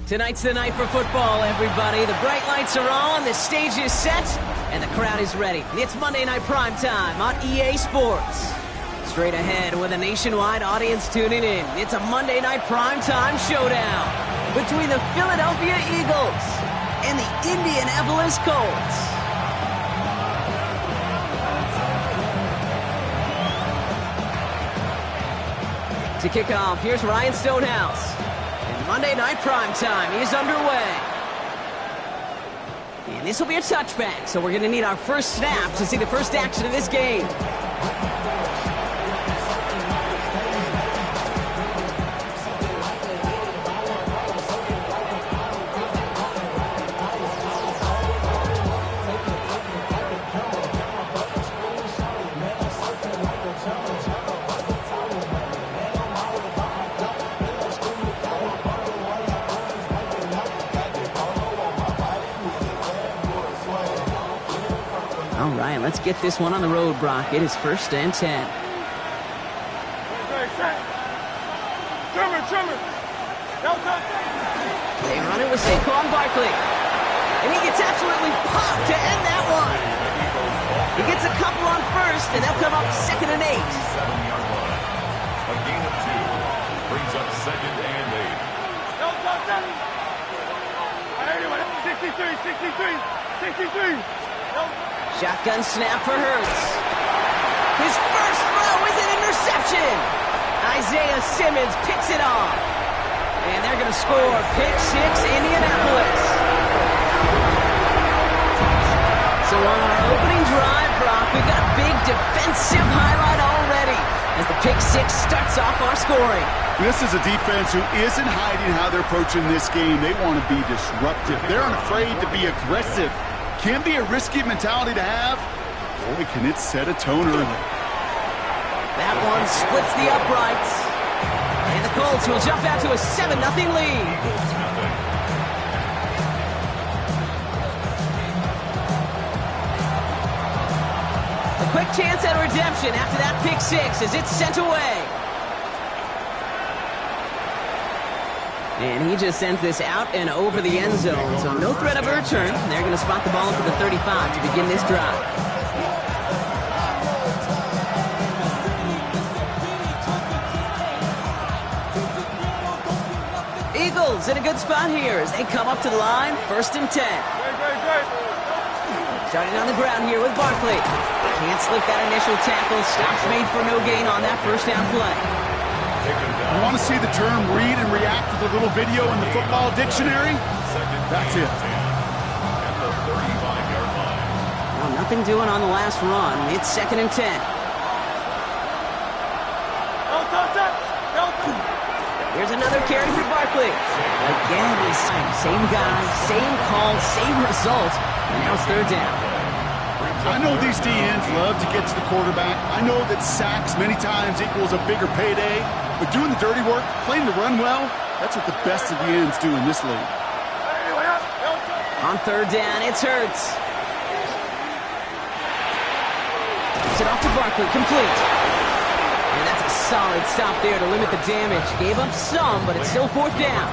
Tonight's the night for football, everybody. The bright lights are on, the stage is set, and the crowd is ready. It's Monday Night Primetime on EA Sports. Straight ahead with a nationwide audience tuning in, it's a Monday Night Primetime showdown between the Philadelphia Eagles and the Indianapolis Colts. To kick off, here's Ryan Stonehouse. Monday Night Primetime is underway. And this will be a touchback, so we're going to need our first snap to see the first action of this game. All right, let's get this one on the road, Brock. It is 1st and 10. They run it with Saquon Barkley. And he gets absolutely popped to end that one. He gets a couple on first, and they'll come up 2nd and 8. 7-yard line. A gain of 2 brings up 2nd and 8. 63. Shotgun snap for Hurts. His first throw is an interception. Isaiah Simmons picks it off. And they're going to score. Pick 6, Indianapolis. So on our opening drive, Brock, we've got a big defensive highlight already as the pick 6 starts off our scoring. This is a defense who isn't hiding how they're approaching this game. They want to be disruptive. They're unafraid to be aggressive. Can be a risky mentality to have. Boy, can it set a tone early. That one splits the uprights. And the Colts will jump out to a 7-0 lead. A quick chance at redemption after that pick 6 as it's sent away. And he just sends this out and over the end zone. So no threat of a return. They're going to spot the ball up at the 35 to begin this drive. Eagles in a good spot here as they come up to the line. 1st and 10. Starting on the ground here with Barkley. Can't slip that initial tackle. Stops made for no gain on that first down play. You want to see the term read and react with a little video in the football dictionary? That's it. Well, nothing doing on the last run. It's 2nd and 10. Here's another carry for Barkley. Again, he's same guy, same call, same result. And now it's 3rd down. I know these DNs love to get to the quarterback. I know that sacks many times equals a bigger payday. But doing the dirty work, playing the run well, that's what the best of the ends do in this league. On 3rd down, it's Hurts. Gives it off to Barkley, complete. And that's a solid stop there to limit the damage. Gave up some, but it's still 4th down.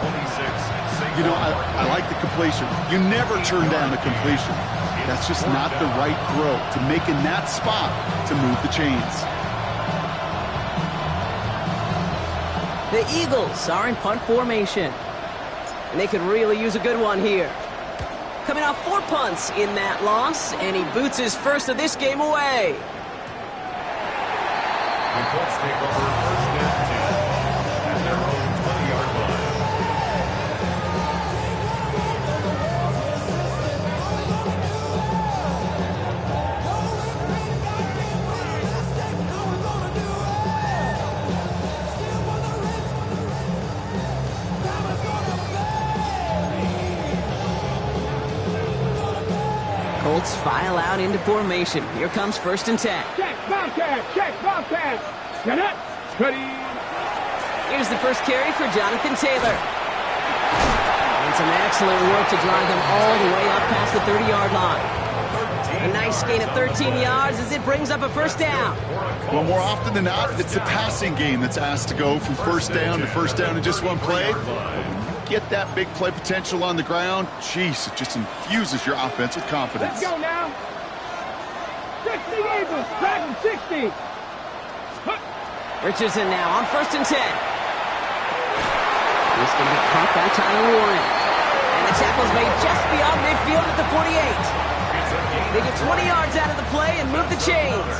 You know, I like the completion. You never turn down a completion. That's just not the right throw to make in that spot to move the chains. The Eagles are in punt formation. And they could really use a good one here. Coming off 4 punts in that loss, and he boots his first of this game away. The Colts take over 1st and 10 at their own 20-yard line. Colts file out into formation. Here comes 1st and 10. Check, Bobcat, check, Bobcat. Get it, ready. Here's the first carry for Jonathan Taylor. And some excellent work to drive them all the way up past the 30-yard line. A nice gain of 13 yards as it brings up a 1st down. Well, more often than not, it's the passing game that's asked to go from 1st down to 1st down in just one play. But when you get that big play potential on the ground, geez, it just infuses your offense with confidence. Let's go now. 60 Eagles, driving 60. Richardson now on 1st and 10. He's going to be caught by Tyler Warren. And the tackle's made just beyond midfield at the 48. They get 20 yards out of the play and move the chains.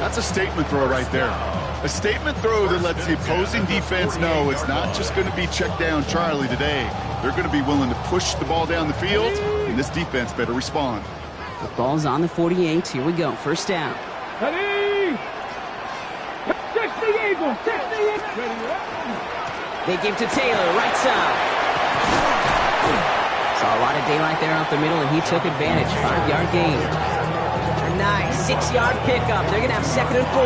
That's a statement throw right there. A statement throw that lets the opposing defense know it's not just going to be check down Charlie today. They're going to be willing to push the ball down the field, and this defense better respond. The ball's on the 48. Here we go. 1st down. Ready. 60 Eagles, 60 Eagles. They give to Taylor, right side. Saw a lot of daylight there up the middle, and he took advantage. 5-yard gain. A nice 6-yard pickup. They're going to have 2nd and 4.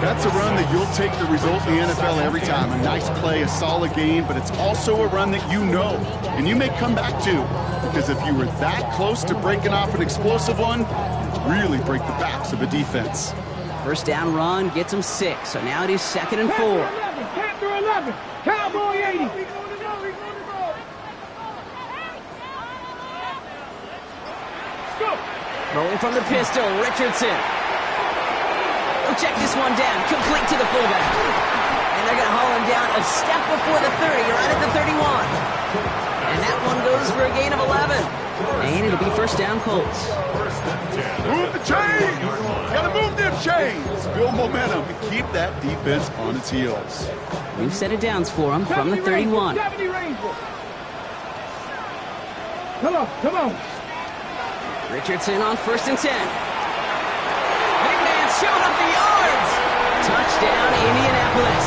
That's a run that you'll take the result in the NFL every time. A nice play, a solid gain, but it's also a run that you know, and you may come back to, because if you were that close to breaking off an explosive one, you really break the backs of a defense. 1st down run gets him 6, so now it is 2nd and 4. Panther 11, Cowboy 80. Rolling from the pistol, Richardson. He'll check this one down, complete to the fullback. And they're going to haul him down a step before the 30, right at the 31. And that one goes for a gain of 11. And it'll be 1st down Colts. Move the chains! Gotta move them chains! Build momentum and keep that defense on its heels. New set of downs for him from the 31. 70 Rangers. Come on, come on. Richardson on 1st and 10. Big man showing up the yards. Touchdown, Indianapolis.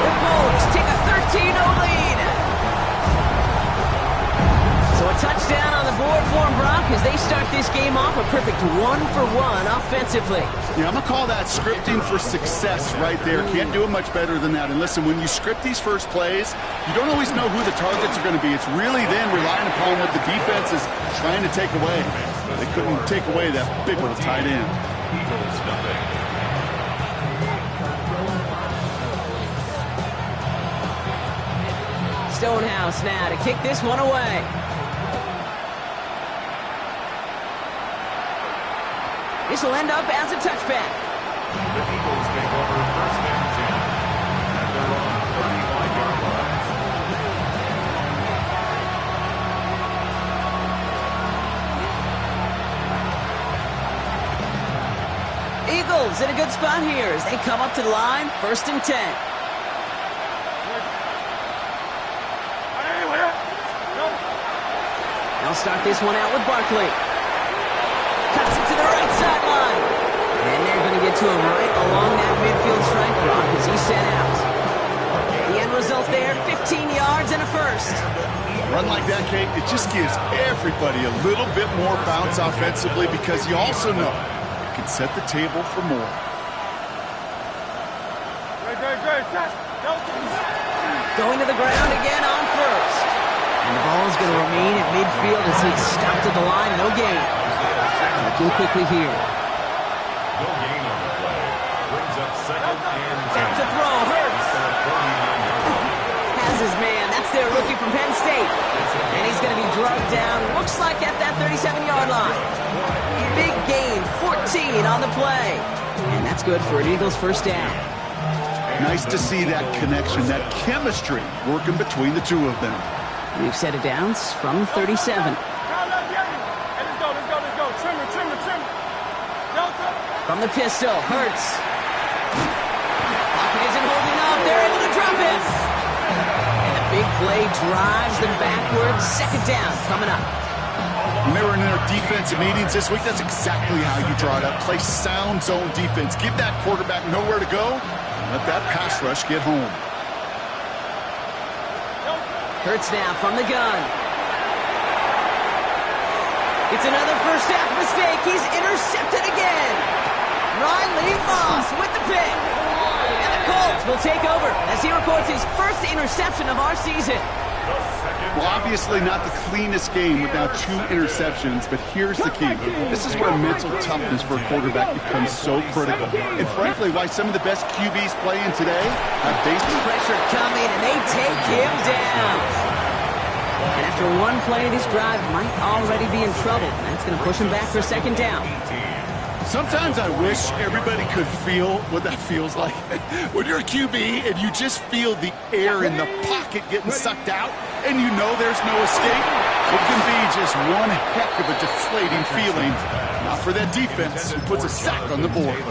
The Colts take a 13-0 lead. So a touchdown on the board for them, Brock, as they start this game off a perfect 1-for-1 offensively. Yeah, I'm going to call that scripting for success right there. Can't do it much better than that. And listen, when you script these first plays, you don't always know who the targets are going to be. It's really then relying upon what the defense is trying to take away. They couldn't take away that big little tight end. Eagles nothing. Stonehouse now to kick this one away. This will end up as a touchback. The Eagles take over 1st and 10 at their own 35-yard line. Eagles in a good spot here as they come up to the line, 1st and 10. They'll start this one out with Barkley. Cuts it to the right sideline. And they're going to get to him right along that midfield strike block as he's sent out. The end result there, 15 yards and a 1st. A run like that, Kate, it just gives everybody a little bit more bounce offensively because you also know you can set the table for more. Going to the ground again on 1st. And the ball is going to remain at midfield as he's stopped at the line. No gain. Looking quickly here. No gain on the play. Brings up 2nd and 10. Back to throw. Hurts. Has his man. That's their rookie from Penn State. And he's going to be drugged down. Looks like at that 37-yard line. Big gain. 14 on the play. And that's good for an Eagles 1st down. Nice to see that connection, that chemistry working between the two of them. We've set it downs from the 37. Let's go. Trim it. From the pistol, Hurts. Pocket isn't holding up. They're able to drop it. And the big play drives them backwards. 2nd down coming up. When they were in their defensive meetings this week, that's exactly how you draw it up. Play sound zone defense. Give that quarterback nowhere to go. And let that pass rush get home. Hurts now from the gun. It's another first half mistake. He's intercepted again. Riley Moss with the pick. And the Colts will take over as he records his first interception of our season. Well, obviously not the cleanest game with now 2 interceptions, but here's the key. This is where mental toughness for a quarterback becomes so critical. And frankly, why some of the best QBs playing today have basically Pressure coming, and they take him down. And after one play, this drive might already be in trouble. That's going to push him back for second down. Sometimes I wish everybody could feel what that feels like. When you're a QB and you just feel the air in the pocket getting sucked out and you know there's no escape, it can be just one heck of a deflating feeling. Not for that defense who puts a sack on the board.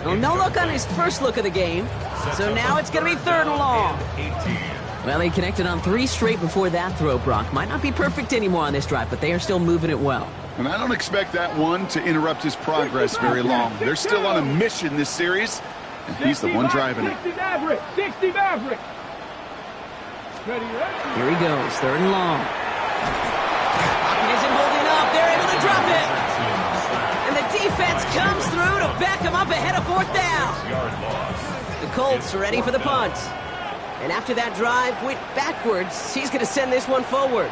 Well, no look on his first look of the game, so now it's going to be 3rd and long. Well, he connected on 3 straight before that throw, Brock. Might not be perfect anymore on this drive, but they are still moving it well. And I don't expect that one to interrupt his progress very long. They're still on a mission this series, and he's the one driving it. 60 Maverick! 60 Maverick! Ready, ready. Here he goes, 3rd and long. Pocket isn't holding up. They're able to drop it. And the defense comes through to back him up ahead of 4th down. The Colts are ready for the punt. And after that drive went backwards, he's going to send this one forward.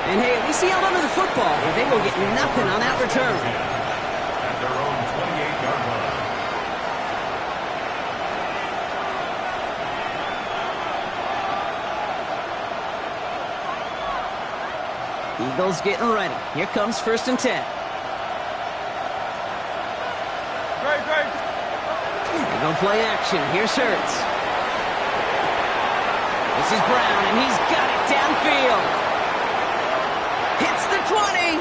And hey, at least he held onto the football, but they will get nothing on that return. At their own 28-yard line. Eagles getting ready. Here comes 1st and 10. Great. They go play action. Here's Hurts. This is Brown, and he's got it downfield. Hits the 20.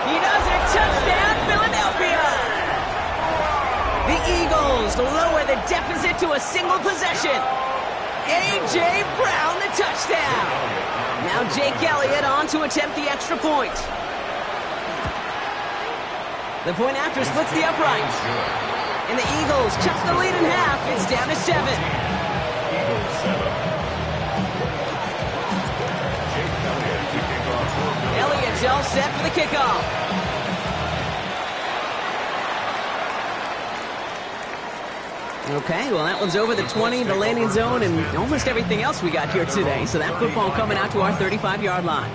He does it. Touchdown, Philadelphia. The Eagles lower the deficit to a single possession. A.J. Brown, the touchdown. Now Jake Elliott on to attempt the extra point. The point after splits the uprights. And the Eagles cut the lead in half. It's down to 7. Elliott's all set for the kickoff. Okay, well, that one's over the 20, the landing zone, and almost everything else we got here today. So that football coming out to our 35-yard line.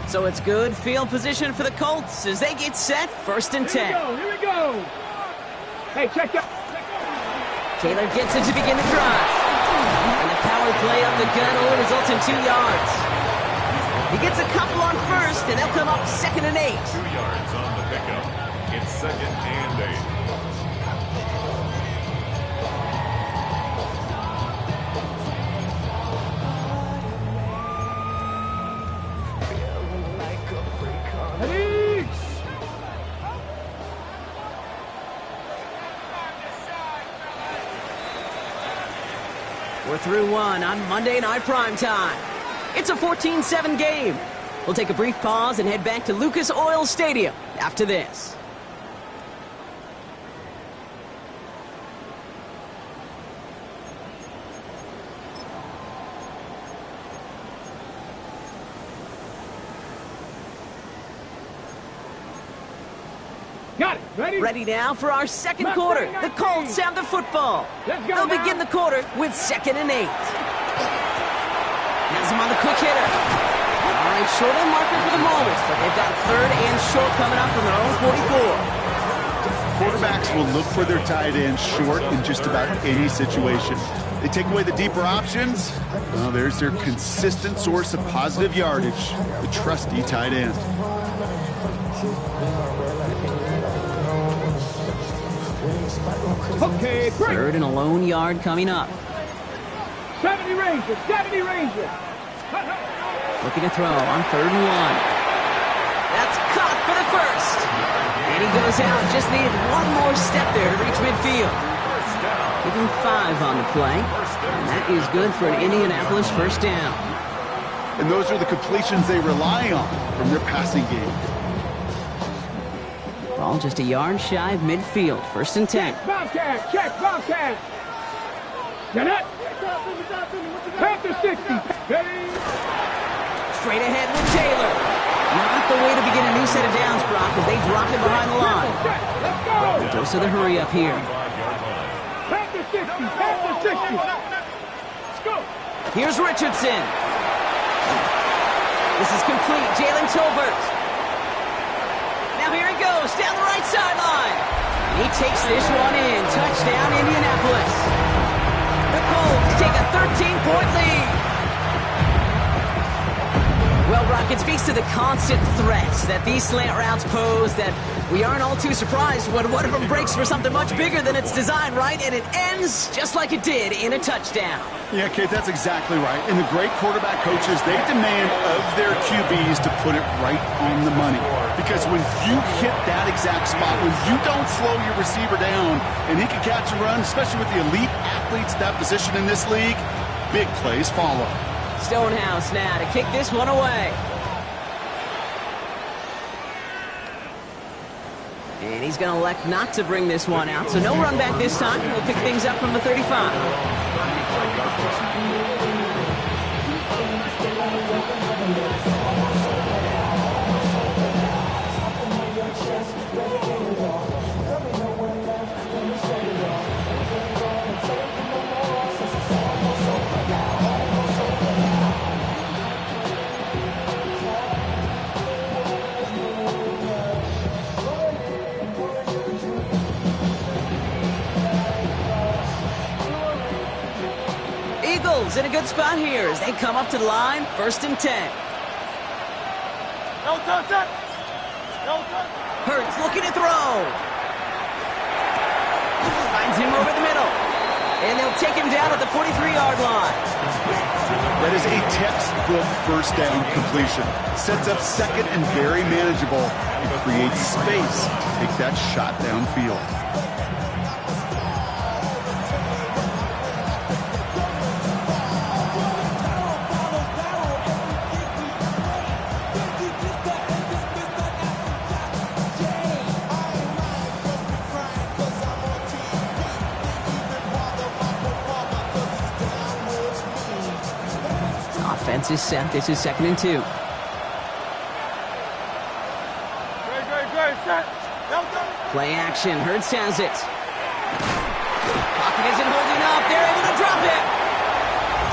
So it's good field position for the Colts as they get set, 1st and 10. Here we go. Hey, check that. Taylor gets it to begin the drive. And the power play up the gut only results in 2 yards. He gets a couple on 1st, and they'll come up 2nd and 8. 2 yards on the pickup. It's 2nd and 8. Ready? We're through one on Monday Night Primetime. It's a 14-7 game. We'll take a brief pause and head back to Lucas Oil Stadium after this. Got it. Ready? Ready now for our second quarter. The Colts have the football. Let's go They'll now. begin the quarter with 2nd and 8. Has him on the quick hitter. All right, short on marker for the moment, but they've got 3rd and short coming up from their own 44. Quarterbacks will look for their tight end short in just about any situation. They take away the deeper options. Well, there's their consistent source of positive yardage, the trusty tight end. Okay, break. 3rd and a lone yard coming up. 70 Rangers. 70 Rangers. Looking to throw on 3rd and 1. That's caught for the 1st. And he goes out. Just needed one more step there to reach midfield. Give him 5 on the play. And that is good for an Indianapolis 1st down. And those are the completions they rely on from their passing game. Ball just a yard shy of midfield. 1st and 10. Bobcat, check, Bobcat. Get it. Panther 60. Ready. Straight ahead with Taylor. Not the way to begin a new set of downs, Brock, as they drop him behind the line. Let's go. Dose of the hurry up here. Panther 60. Panther 60. Let's go. Here's Richardson. This is complete. Jalen Tolbert. Now here he goes down the right sideline. He takes this one in. Touchdown, Indianapolis. The Colts take a 13-point lead. Well, Brock, it speaks to the constant threats that these slant routes pose, that we aren't all too surprised when one of them breaks for something much bigger than its design, right? And it ends just like it did in a touchdown. Yeah, Kate, that's exactly right. And the great quarterback coaches, they demand of their QBs to put it right on the money. Because when you hit that exact spot, when you don't slow your receiver down and he can catch and run, especially with the elite athletes at that position in this league, big plays follow. Stonehouse now to kick this one away. And he's going to elect not to bring this one out. So no run back this time. We'll pick things up from the 35. In a good spot here as they come up to the line. 1st and 10. No touch. No touch. Hurts looking to throw. Finds him over the middle. And they'll take him down at the 43-yard line. That is a textbook 1st down completion. Sets up 2nd and very manageable. It creates space to take that shot downfield. Offense is set. This is 2nd and 2. Play action. Hurts has it. Pocket isn't holding up. They're able to drop it.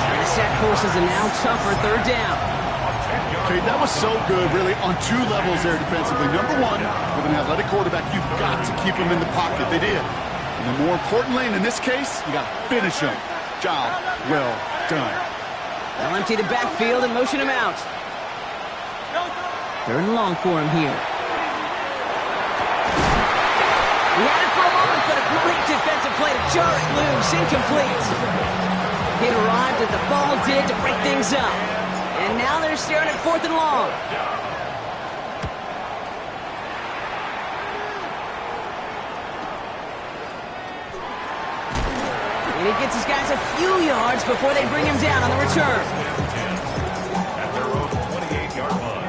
And the sack forces a now tougher 3rd down. Okay, that was so good, really, on 2 levels there defensively. Number 1, with an athletic quarterback, you've got to keep him in the pocket. They did. And then more importantly, and in this case, you got to finish him. Job well done. They'll empty the backfield and motion him out. 3rd and long for him here. He had it for a moment, but a great defensive play to jar it loose. Incomplete. It arrived as the ball did to break things up. And now they're staring at 4th and long. And he gets his guys a few yards before they bring him down on the return. At their own 28-yard line.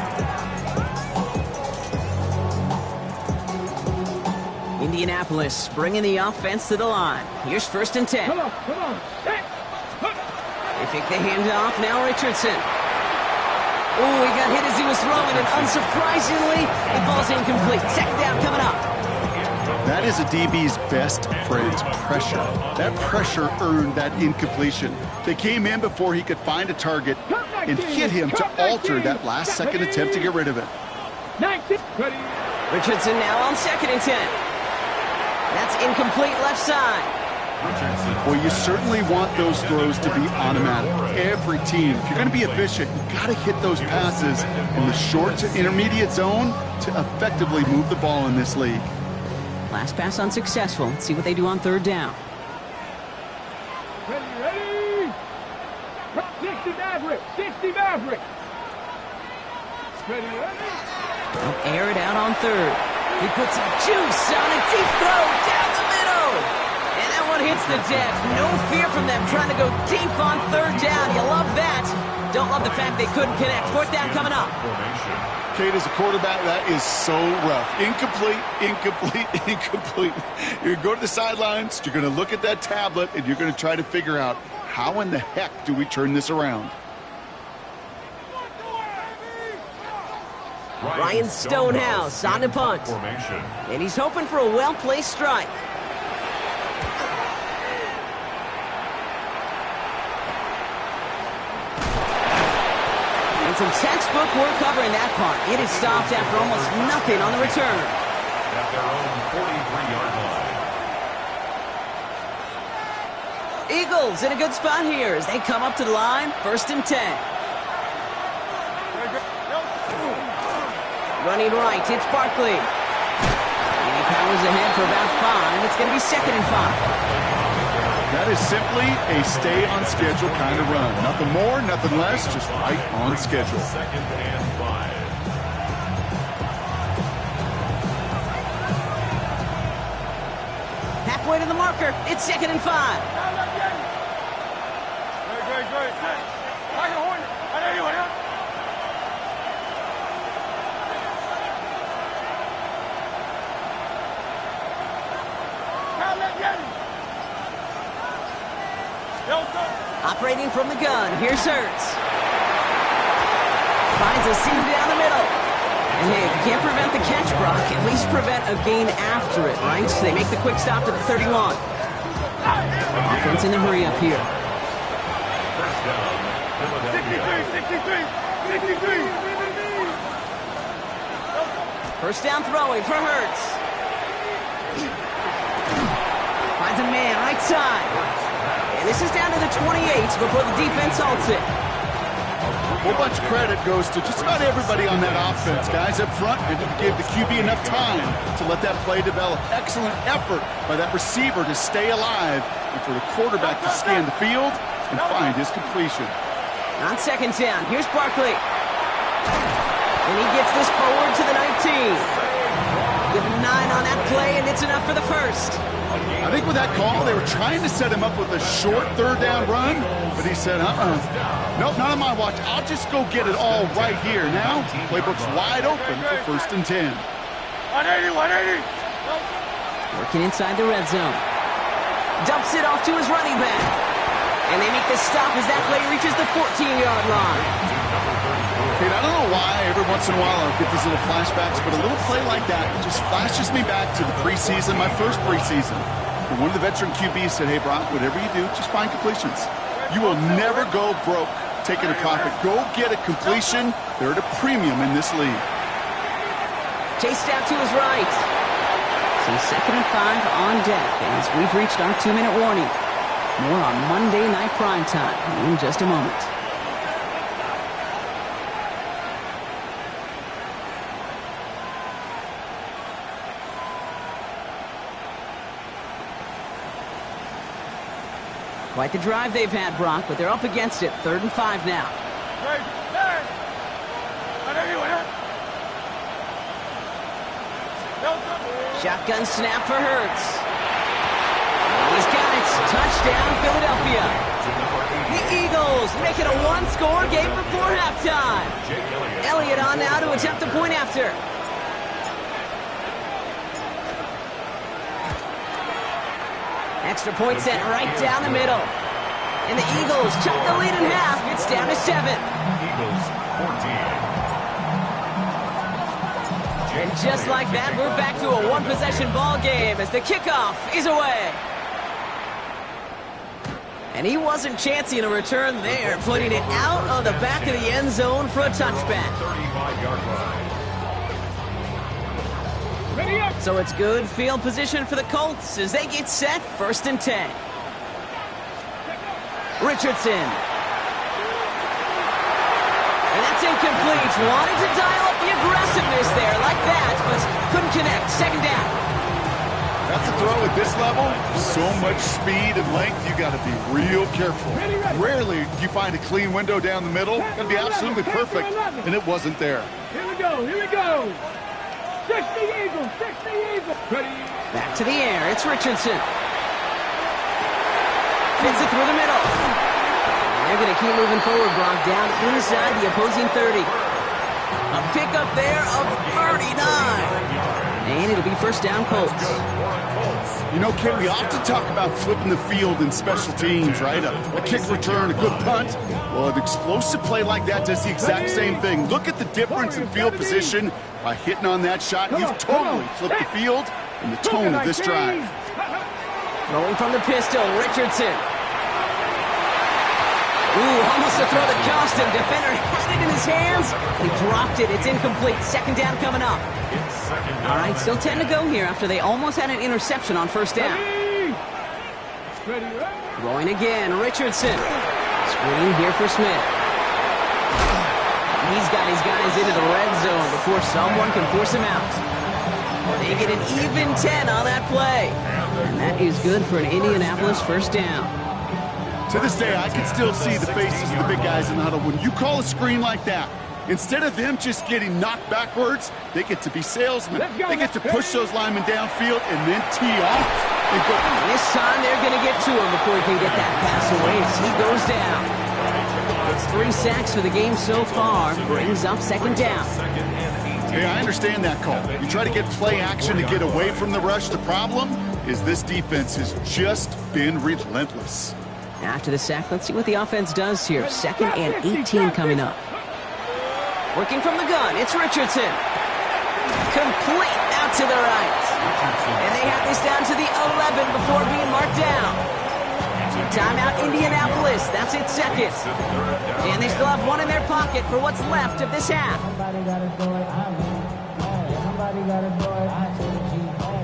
Indianapolis bringing the offense to the line. Here's 1st and 10. Come on. They fake the handoff. Now Richardson. Oh, he got hit as he was throwing, and unsurprisingly, it falls incomplete. 2nd down coming up. That is a DB's best friend's pressure. That pressure earned that incompletion. They came in before he could find a target and hit him to alter that last-second attempt to get rid of it. Richardson now on 2nd and 10. That's incomplete left side. Well, you certainly want those throws to be automatic. Every team, if you're going to be efficient, you've got to hit those passes in the short to intermediate zone to effectively move the ball in this league. Last pass unsuccessful. Let's see what they do on 3rd down. Ready. 60 Maverick. 60 Maverick. Ready. They'll air it out on 3rd. He puts some juice on a deep throw down the middle. And that one hits the deck. No fear from them trying to go deep on 3rd down. You love that. Don't love the fact they couldn't connect. Fourth down coming up. Kate, as a quarterback, that is so rough. Incomplete, incomplete, incomplete. You're going to go to the sidelines, you're going to look at that tablet, and you're going to try to figure out, how in the heck do we turn this around? Ryan Stonehouse on the punt. And he's hoping for a well-placed strike. And some textbook work covering that punt. It is stopped after almost nothing on the return. At their own 43-yard line. Eagles in a good spot here as they come up to the line. 1st and 10. Running right, it's Barkley. And he powers ahead for about 5. It's going to be 2nd and 5. That is simply a stay-on-schedule kind of run. Nothing more, nothing less, just right on schedule. 2nd and 5. Halfway to the marker, it's 2nd and 5. Operating from the gun, here's Hurts. Finds a seam down the middle. And hey, if you can't prevent the catch, Brock, at least prevent a gain after it, right? So they make the quick stop to the 31. Offense in a hurry up here. First down, Philadelphia. 63. First down throwing for Hurts. Finds a man right side. And this is down to the 28 before the defense halts it. A whole bunch of credit goes to just about everybody on that offense. Guys up front, they didn't give the QB enough time to let that play develop. Excellent effort by that receiver to stay alive and for the quarterback to scan the field and find his completion. On 2nd down, here's Barkley. And he gets this forward to the 19. Give him 9 on that play, and it's enough for the first. I think with that call, they were trying to set him up with a short 3rd down run, but he said, nope, not on my watch. I'll just go get it all right here. Now, playbook's wide open for 1st and 10. 180. Working inside the red zone. Dumps it off to his running back. And they make the stop as that play reaches the 14-yard line. Kate, I don't know why every once in a while I'll get these little flashbacks, but a little play like that just flashes me back to the preseason, my first preseason. And one of the veteran QBs said, hey, Brock, whatever you do, just find completions. You will never go broke taking a profit. Go get a completion. They're at a premium in this league. Chased out to his right. So 2nd and 5 on deck as we've reached our 2-minute warning. More on Monday Night Primetime in just a moment. Quite the drive they've had, Brock, but they're up against it. 3rd and 5 now. Shotgun snap for Hurts. He's got it. Touchdown, Philadelphia. The Eagles make it a 1-score game before halftime. Elliott on now to attempt the point after. Extra point sent right down the middle. And the Eagles chop the lead in half. It's down to 7. Eagles 14. And just like that, we're back to a one-possession ball game as the kickoff is away. And he wasn't chancing a return there, putting it out of the back of the end zone for a touchback. 35-yard line. So it's good field position for the Colts as they get set. 1st and 10. Richardson. And that's incomplete. Wanted to dial up the aggressiveness there like that, but couldn't connect. 2nd down. That's a throw at this level. So much speed and length, you got to be real careful. Rarely do you find a clean window down the middle. Got to be absolutely perfect, and it wasn't there. Here we go. 60 Eagles. Ready. Back to the air. It's Richardson. Fits it through the middle. And They're going to keep moving forward, Brock, down inside the opposing 30. A pickup there of 39. And it'll be first down, Colts. You know, Ken, we often talk about flipping the field in special teams, right? A kick return, a good punt. Well, an explosive play like that does the exact same thing. Look at the difference in field position by hitting on that shot. You've totally flipped the field and the tone of this drive. Throwing from the pistol, Richardson. Ooh, almost a throw that cost him. Defender had it in his hands. He dropped it. It's incomplete. Second down coming up. All right, still 10 to go here after they almost had an interception on first down. Throwing again, Richardson. Screen here for Smith. He's got his guys into the red zone before someone can force him out. They get an even 10 on that play. And that is good for an Indianapolis first down. To this day, I can still see the faces of the big guys in the huddle. When you call a screen like that, instead of them just getting knocked backwards, they get to be salesmen. They get to push those linemen downfield and then tee off. And this time they're going to get to him before he can get that pass away as he goes down. It's 3 sacks for the game so far. Brings up second down. Hey, I understand that call. You try to get play action to get away from the rush. The problem is this defense has just been relentless. After the sack, let's see what the offense does here. Second and 18 coming up. Working from the gun, it's Richardson. Complete out to the right. And they have this down to the 11 before being marked down. Timeout Indianapolis, that's its second. And they still have one in their pocket for what's left of this half.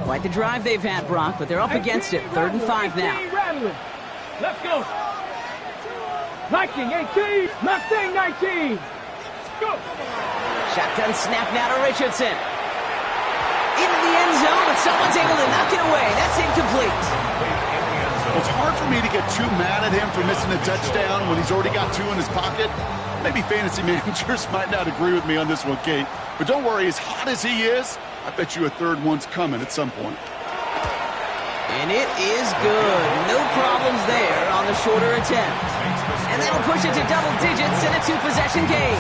Quite the drive they've had, Brock, but they're up against it. 3rd and 5 now. Let's go. 19, 18, Mustang 19. Go. Shotgun snap now to Richardson. Into the end zone, but someone's able to knock it away. That's incomplete. It's hard for me to get too mad at him for missing a touchdown when he's already got 2 in his pocket. Maybe fantasy managers might not agree with me on this one, Kate. But don't worry, as hot as he is, I bet you a third one's coming at some point. And it is good. No problems there on the shorter attempt. And that'll push it to double digits in a 2-possession game.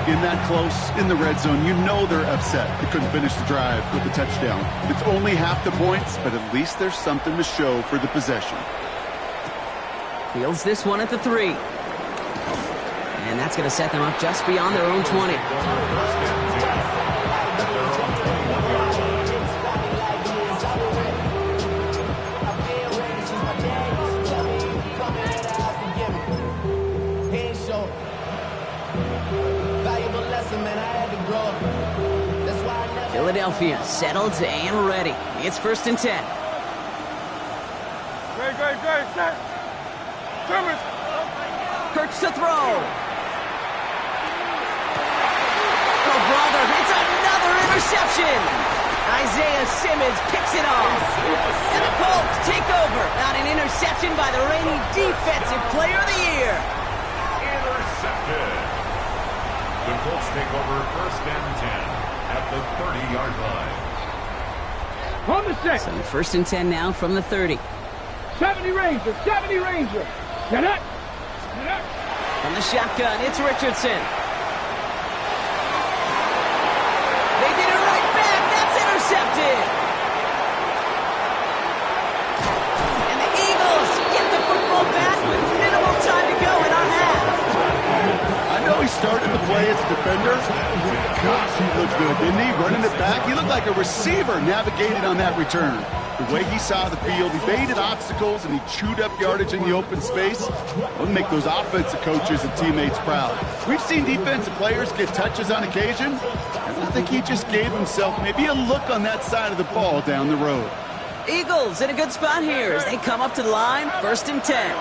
In that close, in the red zone, you know they're upset. They couldn't finish the drive with the touchdown. It's only half the points, but at least there's something to show for the possession. Fields this one at the 3. And that's going to set them up just beyond their own 20. Philadelphia settled and ready. It's 1st and 10. Great, set. Hurts to throw. Oh, brother, it's another interception. Isaiah Simmons picks it off. And the Colts take over on an interception by the reigning Defensive Player of the Year. Intercepted. The Colts take over 1st and 10. At the 30-yard line. On the 6. So 1st and 10 now from the 30. 70 Ranger. Get it. From the shotgun, it's Richardson. They did it right back. That's intercepted. And the Eagles get the football back with minimal time to go in our half. I know he started the play as a defender. Gosh, he looked good, didn't he? Running it back. He looked like a receiver navigated on that return. The way he saw the field, he evaded obstacles, and he chewed up yardage in the open space. It'll make those offensive coaches and teammates proud. We've seen defensive players get touches on occasion, and I think he just gave himself maybe a look on that side of the ball down the road. Eagles in a good spot here as they come up to the line. 1st and 10.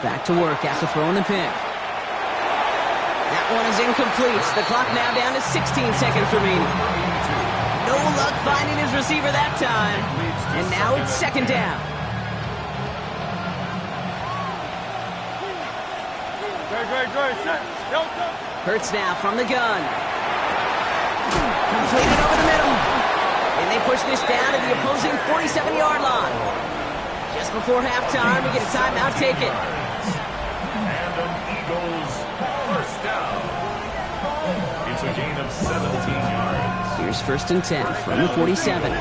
Back to work after throwing the pick. That one is incomplete. The clock now down to 16 seconds remaining. No luck finding his receiver that time. And now it's 2nd down. Hurts now from the gun. Completed over the middle. And they push this down to the opposing 47-yard line. Just before halftime, we get a timeout taken. And an Eagles first down. It's a gain of 17 yards. Here's 1st and 10 from the 47.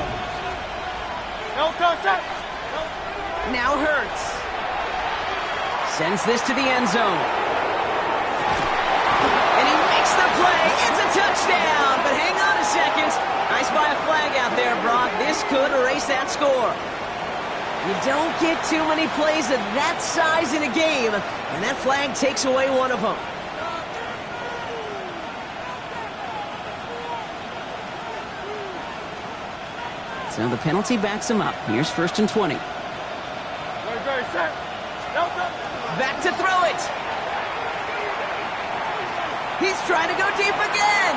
Now Hurts. Sends this to the end zone. And he makes the play. It's a touchdown. But hang on a second. I spy a flag out there, Brock. This could erase that score. You don't get too many plays of that size in a game, and that flag takes away one of them. So the penalty backs him up. Here's 1st and 20. Back to throw it. He's trying to go deep again.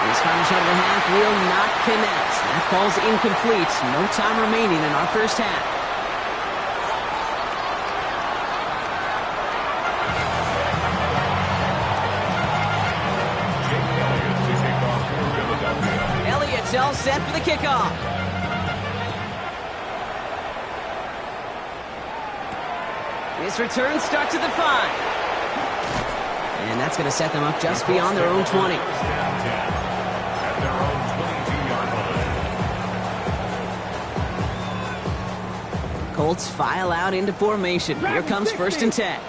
His final shot of the half will not connect. That falls incomplete. No time remaining in our first half. Elliott's all set for the kickoff. This return starts at the 5. And that's going to set them up just beyond their own 20. At their own 22-yard line. Colts file out into formation. Here comes 1st and 10.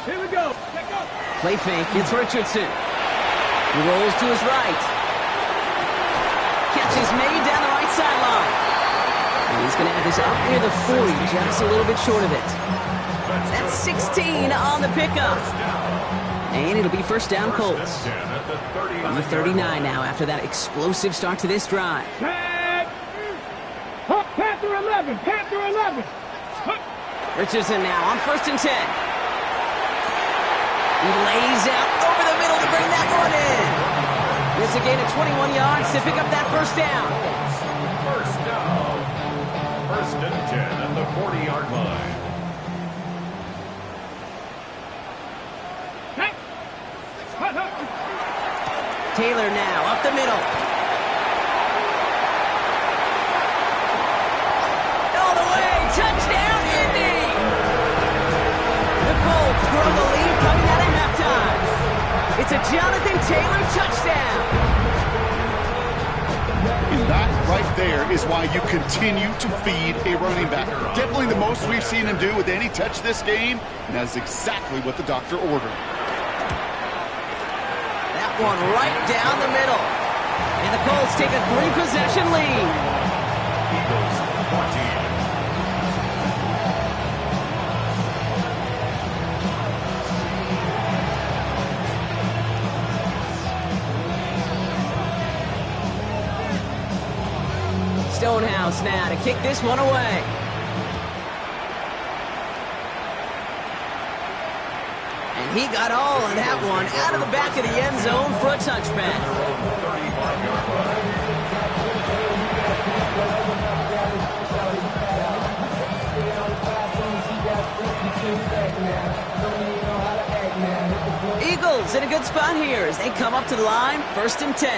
Here we go. Play fake. It's Richardson. He rolls to his right. Catch is made down the right sideline. And he's going to have this up near the 40, just a little bit short of it. That's 16 on the pickup. And it'll be 1st down Colts. From the 39 now after that explosive start to this drive. Panther 11. Panther 11. Richardson now on 1st and 10. He lays out over the middle to bring that one in. It's a gain of 21 yards to pick up that 1st down. First down. 1st and 10 at the 40-yard line. Taylor now up the middle. All the way. Touchdown, Indy. The Colts grow the lead coming out of halftime. It's a Jonathan Taylor touchdown. And that right there is why you continue to feed a running back. Definitely the most we've seen him do with any touch this game, and that's exactly what the doctor ordered. That one right down the middle. And the Colts take a 3-possession lead. Eagles 14. Stonehouse now to kick this one away. And he got all of that one out of the back of the end zone for a touchback. Eagles in a good spot here as they come up to the line, 1st and 10.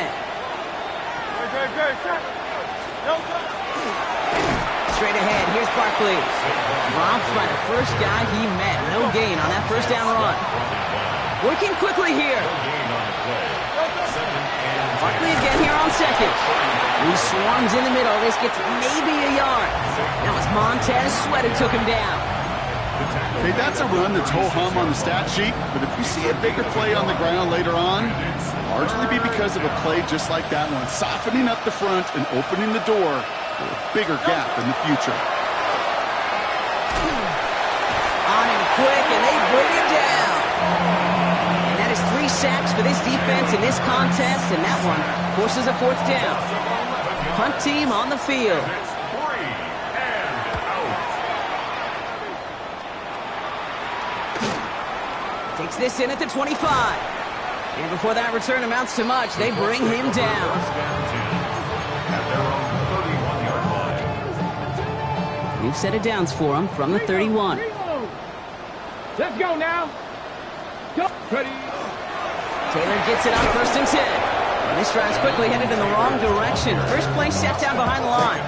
Straight ahead, here's Barkley. Dropped by the first guy he met. No gain on that 1st down run. Working quickly here. Barkley again here on 2nd. He swarms in the middle. This gets maybe a yard. Now it's Montez Sweat who took him down. Hey, that's a run that's ho-hum on the stat sheet, but if we see a bigger play on the ground later on, largely be because of a play just like that one, softening up the front and opening the door for a bigger gap in the future. On him quick, and they bring him down. And that is 3 sacks for this defense in this contest, and that one forces a 4th down. Punt team on the field. Takes this in at the 25. And before that return amounts to much, they bring him down. We've set it downs for him from the 31. Let's go now. Go. Ready. Taylor gets it on 1st and 10. This drive's quickly headed in the wrong direction. First play set down behind the line.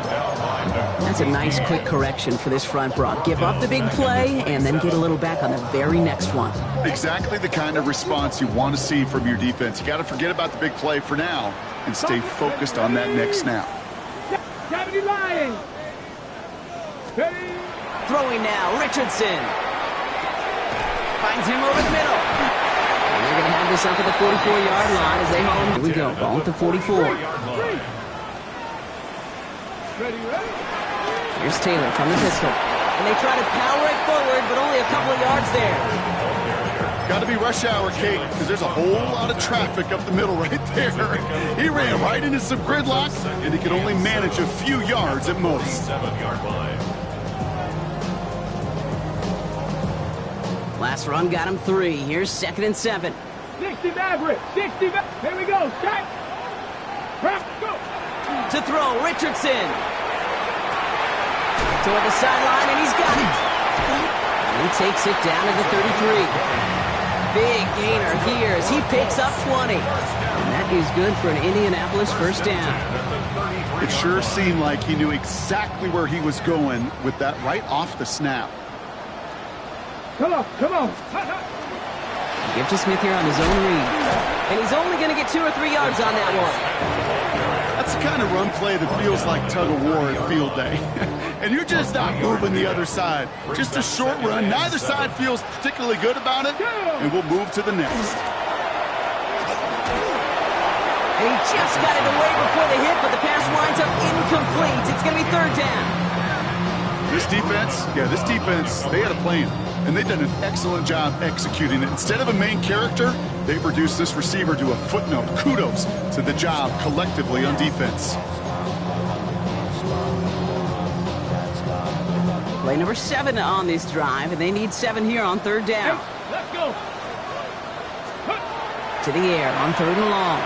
That's a nice quick correction for this front, Brock. Give up the big play and then get a little back on the very next one. Exactly the kind of response you want to see from your defense. You got to forget about the big play for now and stay focused on that next snap. Throwing now, Richardson. Finds him over the middle. And they're going to have this up at the 44-yard line as they hold. Here we go, ball at the 44. Here's Taylor from the pistol. And they try to power it forward, but only a couple of yards there. Got to be rush hour, Kate, because there's a whole lot of traffic up the middle right there. He ran right into some gridlock, and he could only manage a few yards at most. 7-yard line. Last run got him 3. Here's 2nd and 7. 60 Maverick. 60 Maverick. Here we go. Shot. Go. To throw, Richardson. Toward the sideline, and he's got it. And he takes it down to the 33. Big gainer here as he picks up 20. And that is good for an Indianapolis first down. It sure seemed like he knew exactly where he was going with that right off the snap. Come on. Give to Smith here on his own read. And he's only going to get 2 or 3 yards on that one. That's the kind of run play that feels like tug-of-war at field day. And you're just not moving the other side. Just a short run. Neither side feels particularly good about it. And we'll move to the next. And he just got it away before the hit, but the pass winds up incomplete. It's going to be 3rd down. This defense, they had a plan. And they've done an excellent job executing it. Instead of a main character, they've reduced this receiver to a footnote. Kudos to the job collectively on defense. Play number 7 on this drive, and they need 7 here on 3rd down. Hey, let's go. To the air on 3rd and long.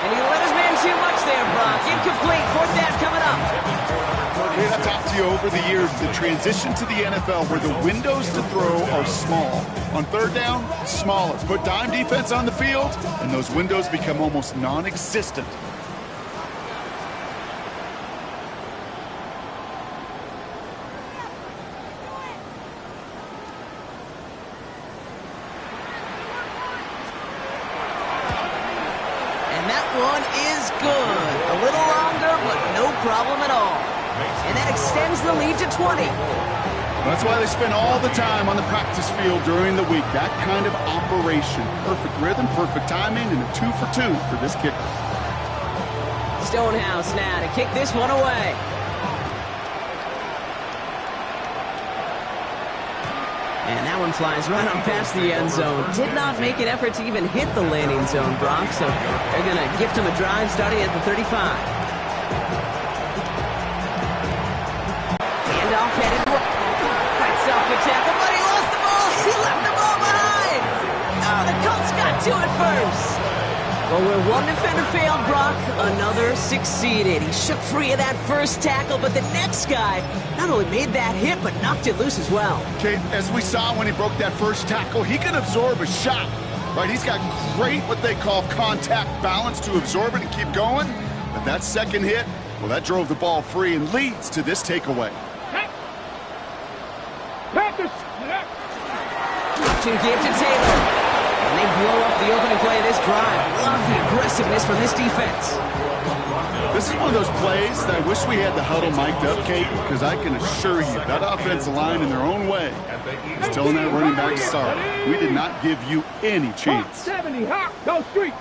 And he let his man too much there, Brock. Incomplete. 4th down coming up. I've talked to you over the years, the transition to the NFL where the windows to throw are small. On 3rd down, smaller. Put dime defense on the field, and those windows become almost non-existent. And that one is good. A little longer, but no problem at all. And that extends the lead to 20. That's why they spend all the time on the practice field during the week. That kind of operation. Perfect rhythm, perfect timing, and a 2 for 2 for this kicker. Stonehouse now to kick this one away. And that one flies right on past the end zone. Did not make an effort to even hit the landing zone, Brock, so they're going to gift him a drive starting at the 35. Handoff headed. Fights off the tackle, but he lost the ball. He left the ball behind. Oh, the Colts got to it first. Well, where one defender failed, Brock, another succeeded. He shook free of that first tackle, but the next guy not only made that hit, but knocked it loose as well. Okay, as we saw when he broke that first tackle, he can absorb a shot, right? He's got great, what they call contact balance to absorb it and keep going. But that second hit, well, that drove the ball free and leads to this takeaway. Option give to Taylor. And they blow up the opening play of this drive. Love the aggressiveness from this defense. This is one of those plays that I wish we had the huddle mic'd up, Kate, because I can assure you that offensive line in their own way is telling that running back, sorry, we did not give you any chance. 70, hop, go street.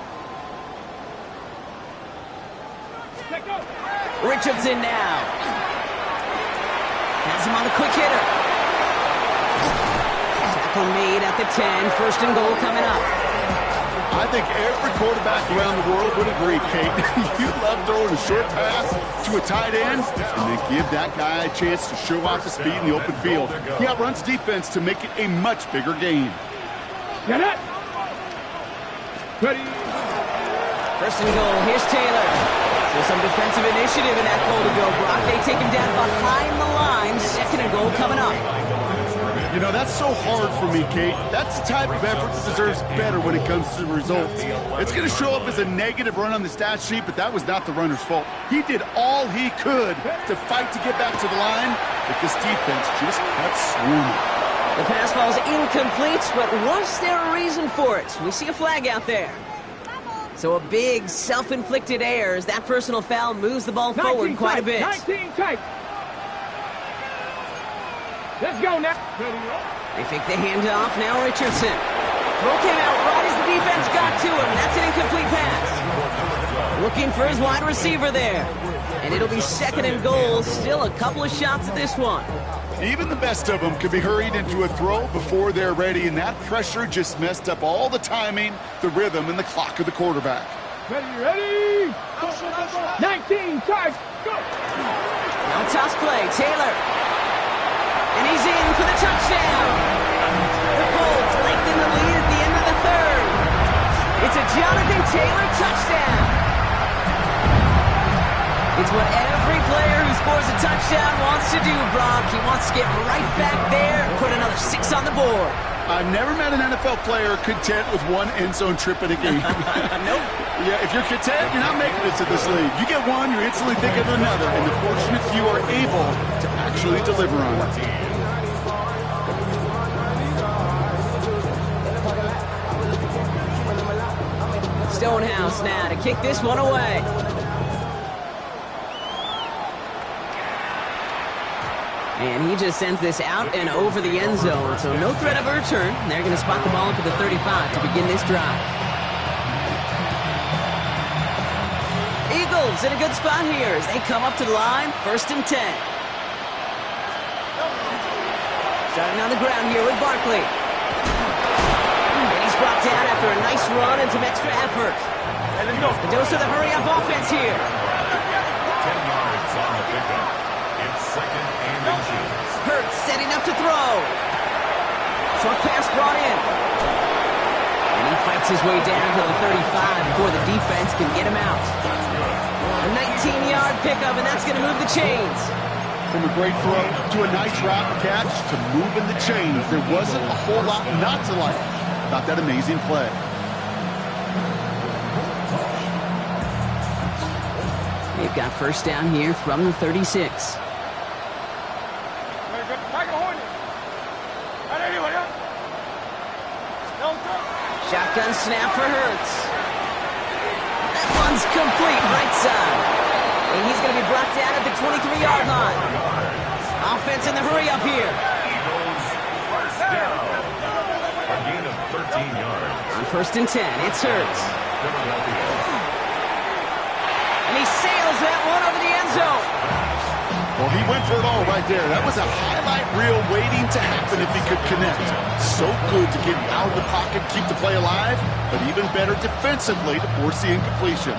Richardson now. Has him on the quick hitter. Tackle made at the 10. 1st and goal coming up. I think every quarterback around the world would agree, Kate. You love throwing a short pass to a tight end and then give that guy a chance to show off his speed in the open field. He outruns defense to make it a much bigger game. Get it. Ready. 1st and goal. Here's Taylor. So some defensive initiative in that goal to go, Brock. They take him down behind the line. 2nd and goal coming up. You know, that's so hard for me, Kate. That's the type of effort that deserves better when it comes to the results. It's going to show up as a negative run on the stat sheet, but that was not the runner's fault. He did all he could to fight to get back to the line, but this defense just kept swarming. The pass falls incomplete, but was there a reason for it? We see a flag out there. So a big self-inflicted error as that personal foul moves the ball forward quite a bit. 19 tight. Let's go now. They fake the handoff. Now Richardson. Throw came out right as the defense got to him. That's an incomplete pass. Looking for his wide receiver there. And it'll be second and goal. Still a couple of shots at this one. Even the best of them could be hurried into a throw before they're ready, and that pressure just messed up all the timing, the rhythm, and the clock of the quarterback. Ready. 19 tight. Go. Now toss play. Taylor. And he's in for the touchdown. The Colts lengthen the lead at the end of the third. It's a Jonathan Taylor touchdown. It's what every player who scores a touchdown wants to do, Brock. He wants to get right back there and put another 6 on the board. I've never met an NFL player content with one end zone trip in a game. Nope. Yeah, if you're content, you're not making it to this league. You get one, you're instantly thinking of another, and the fortunate few are able to actually deliver on it. Stonehouse now to kick this one away. And he just sends this out and over the end zone, so no threat of a return. They're going to spot the ball up at the 35 to begin this drive. Eagles in a good spot here as they come up to the line, 1st and 10. Starting on the ground here with Barkley. And he's brought down after a nice run and some extra effort. The dose of the hurry-up offense here. 10 yards on the pickup. It's second and inches. Hurts setting up to throw. Short pass brought in. And he fights his way down to the 35 before the defense can get him out. A 19-yard pickup, and that's going to move the chains. From a great throw to a nice route catch to moving the chains, there wasn't a whole lot not to like about that amazing play. They've got first down here from the 36. Shotgun snap for Hurts. That one's complete right side. And he's going to be brought down at the 23-yard line. Offense in the hurry up here. Eagles first down. A gain of 13 yards. On 1st and 10, it's Hurts. And he sails that one over the end zone. Well, he went for it all right there. That was a highlight reel waiting to happen if he could connect. So good to get out of the pocket, keep the play alive, but even better defensively to force the incompletion.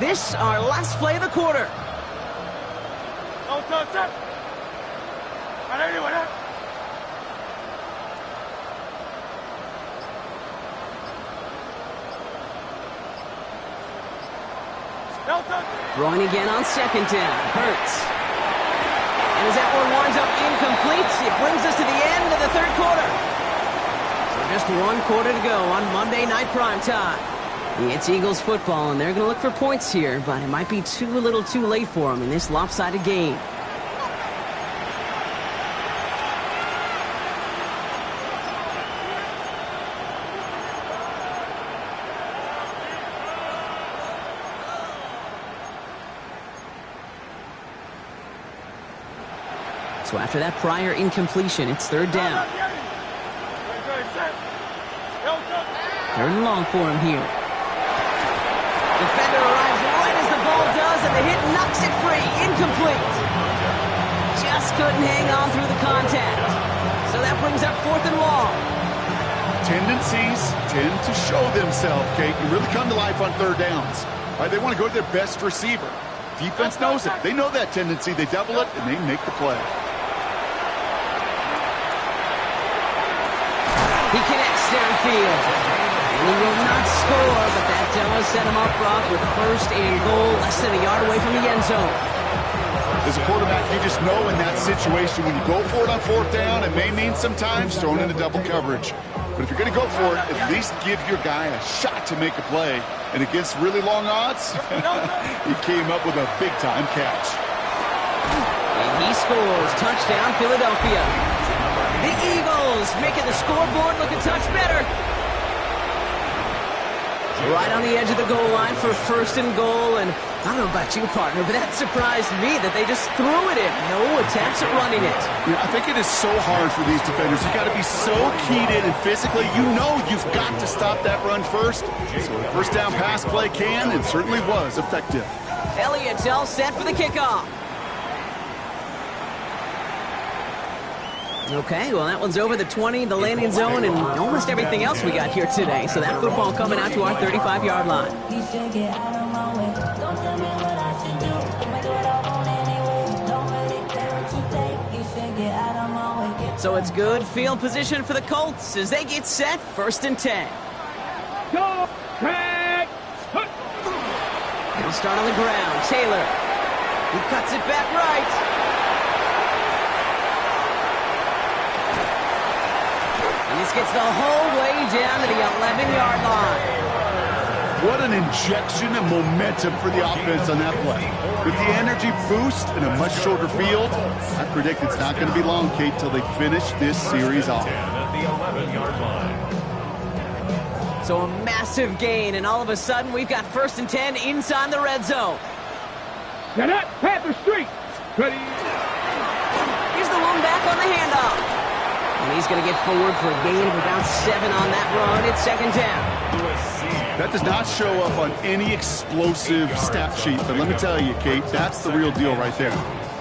This, our last play of the quarter. Throwing again on 2nd down. Hurts. And as that one winds up incomplete, it brings us to the end of the 3rd quarter. So just 1 quarter to go on Monday Night Primetime. It's Eagles football, and they're going to look for points here, but it might be a little too late for them in this lopsided game. So after that prior incompletion, it's 3rd down. 3rd and long for him here. Defender arrives right as the ball does, and the hit knocks it free. Incomplete. Just couldn't hang on through the contact. So that brings up 4th and long. Tendencies tend to show themselves, Kate, and really come to life on 3rd downs. Right, they want to go to their best receiver. Defense knows it. They know that tendency. They double it, and they make the play. He connects downfield. And he will not score, but that does set him up, Brock, with first and goal, less than a yard away from the end zone. As a quarterback, you just know in that situation, when you go for it on fourth down, it may mean sometimes throwing into double coverage. But if you're going to go for it, at least give your guy a shot to make a play. And against really long odds, he came up with a big-time catch. And he scores. Touchdown, Philadelphia. The Eagles making the scoreboard look a touch better. Right on the edge of the goal line for first and goal. And I don't know about you, partner, but that surprised me that they just threw it in. No attempts at running it. Yeah, I think it is so hard for these defenders. You got to be so keyed in, and physically, you know you've got to stop that run first. So the first down pass play can and certainly was effective. Elliott's all set for the kickoff. Okay, well, that one's over the 20, the landing zone, and almost everything else we got here today. So that football coming out to our 35-yard line. So it's good field position for the Colts as they get set, first and 10. Go, Craig! They'll start on the ground. Taylor. He cuts it back right. And this gets the whole way down to the 11-yard line. What an injection of momentum for the offense on that play. With the energy boost and a much shorter field, I predict it's not going to be long, Kate, till they finish this series off. At the 11-yard line. So a massive gain, and all of a sudden we've got first and 10 inside the red zone. Now that Panther Street. Ready? Here's the one back on the handoff. And he's going to get forward for a gain of about 7 on that run. It's second down. That does not show up on any explosive stat sheet, but let me tell you, Kate, that's the real deal right there.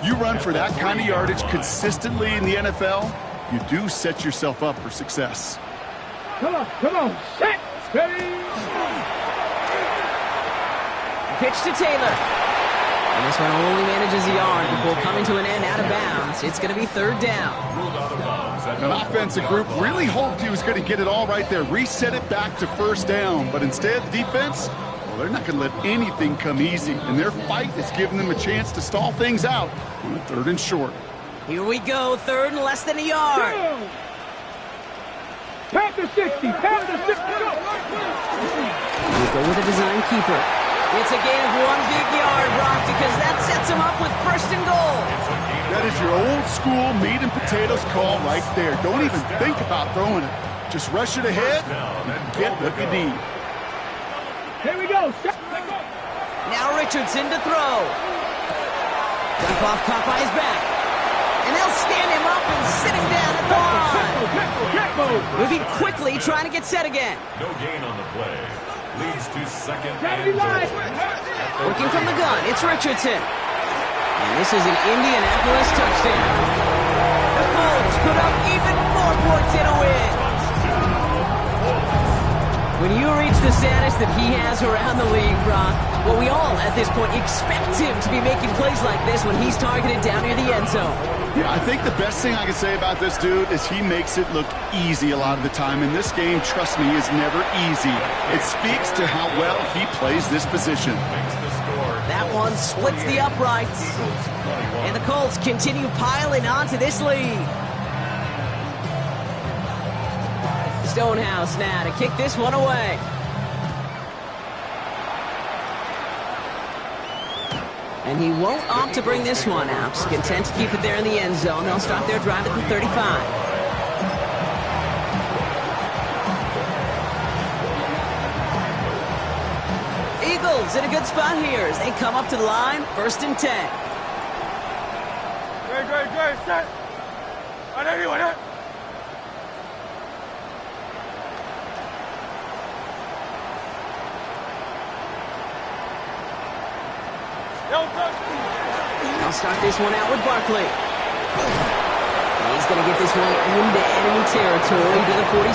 You run for that kind of yardage consistently in the NFL, you do set yourself up for success. Come on, set, ready? Pitch to Taylor. And this one only manages a yard before coming to an end out of bounds. It's going to be third down. An offensive group really hoped he was going to get it all right there, reset it back to first down. But instead, the defense, well, they're not going to let anything come easy. And their fight is giving them a chance to stall things out on a third and short. Here we go, third and less than a yard. Panther 60, Panther 60, go! We'll go with a design keeper. It's a gain of 1 big yard, Brock, because that sets him up with first and goal. That is your old school meat and potatoes call right there. Don't even think about throwing it. Just rush it ahead and get what you need. Here we go. Now Richardson to throw. Dump off caught by his back. And they'll stand him up and sit him down at the line. Moving quickly, trying to get set again. No gain on the play. Leads to second and Working from the gun, it's Richardson. And this is an Indianapolis touchdown. The Colts put up even more points in a win. When you reach the status that he has around the league, Brock, well, we all at this point expect him to be making plays like this when he's targeted down near the end zone. Yeah, I think the best thing I can say about this dude is he makes it look easy a lot of the time. And this game, trust me, is never easy. It speaks to how well he plays this position. That one splits the uprights. And the Colts continue piling onto this lead. Stonehouse now to kick this one away. And he won't opt to bring this one out. Just content to keep it there in the end zone. They'll start their drive at the 35. Eagles in a good spot here as they come up to the line, first and 10. Great, set. On anyone, huh? I'll start this one out with Barkley. He's going to get this one into enemy territory to the 47.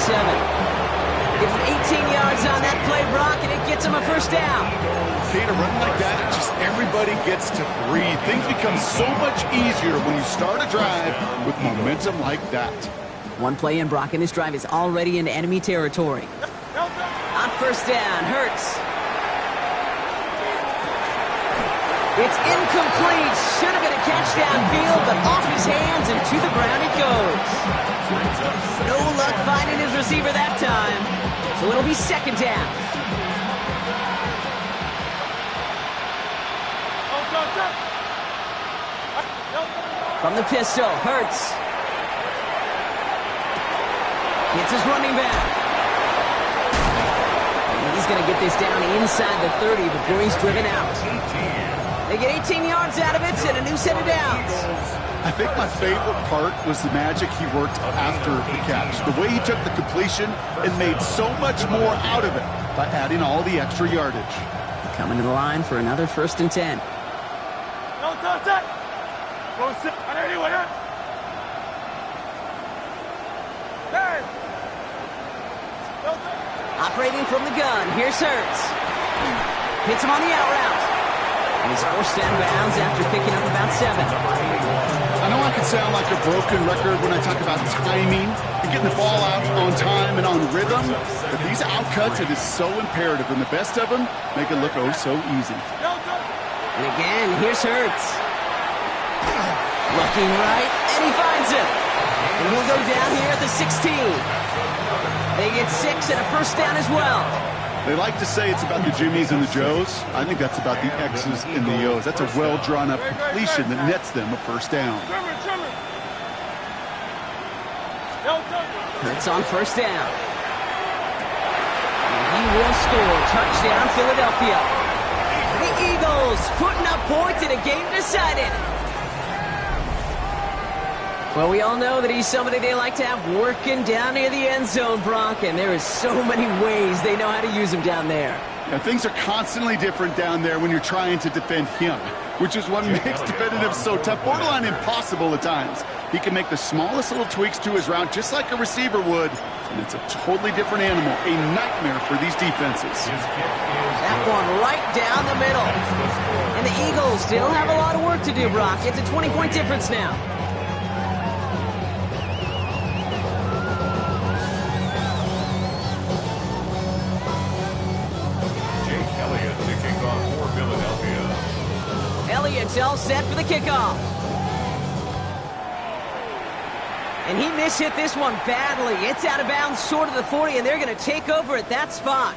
Gives him 18 yards on that play, Brock, and it gets him a first down. See, to run like that, just everybody gets to breathe. Things become so much easier when you start a drive with momentum like that. One play in, Brock, and his drive is already into enemy territory. first down. Hurts. It's incomplete. Should have been a catch downfield, but off his hands and to the ground it goes. No luck finding his receiver that time. So it'll be second down. From the pistol, Hurts. It's his running back. And he's going to get this down inside the 30 before he's driven out. They get 18 yards out of it and a new set of downs. I think my favorite part was the magic he worked after the catch. The way he took the completion and made so much more out of it by adding all the extra yardage. Coming to the line for another 1st and 10. Operating from the gun, here's Hurts. Hits him on the out route. And he's forced down bounds after picking up about 7. I know I can sound like a broken record when I talk about timing and getting the ball out on time and on rhythm, but these out cuts, it is so imperative, and the best of them make it look oh so easy. And again, here's Hurts. Looking right, and he finds it. And he'll go down here at the 16. They get 6 and a first down as well. They like to say it's about the Jimmies and the Joes. I think that's about the X's and the O's. That's a well-drawn-up completion that nets them a first down. Hurts on first down. And he will score. Touchdown, Philadelphia. The Eagles putting up points in a game decided. Well, we all know that he's somebody they like to have working down near the end zone, Brock, and there is so many ways they know how to use him down there. Yeah, things are constantly different down there when you're trying to defend him, which is what makes defending him so tough, borderline impossible at times. He can make the smallest little tweaks to his route just like a receiver would, and it's a totally different animal, a nightmare for these defenses. That one right down the middle. And the Eagles still have a lot of work to do, Brock. It's a 20-point difference now. Elliott's all set for the kickoff. And he mishit this one badly. It's out of bounds short of the 40, and they're going to take over at that spot.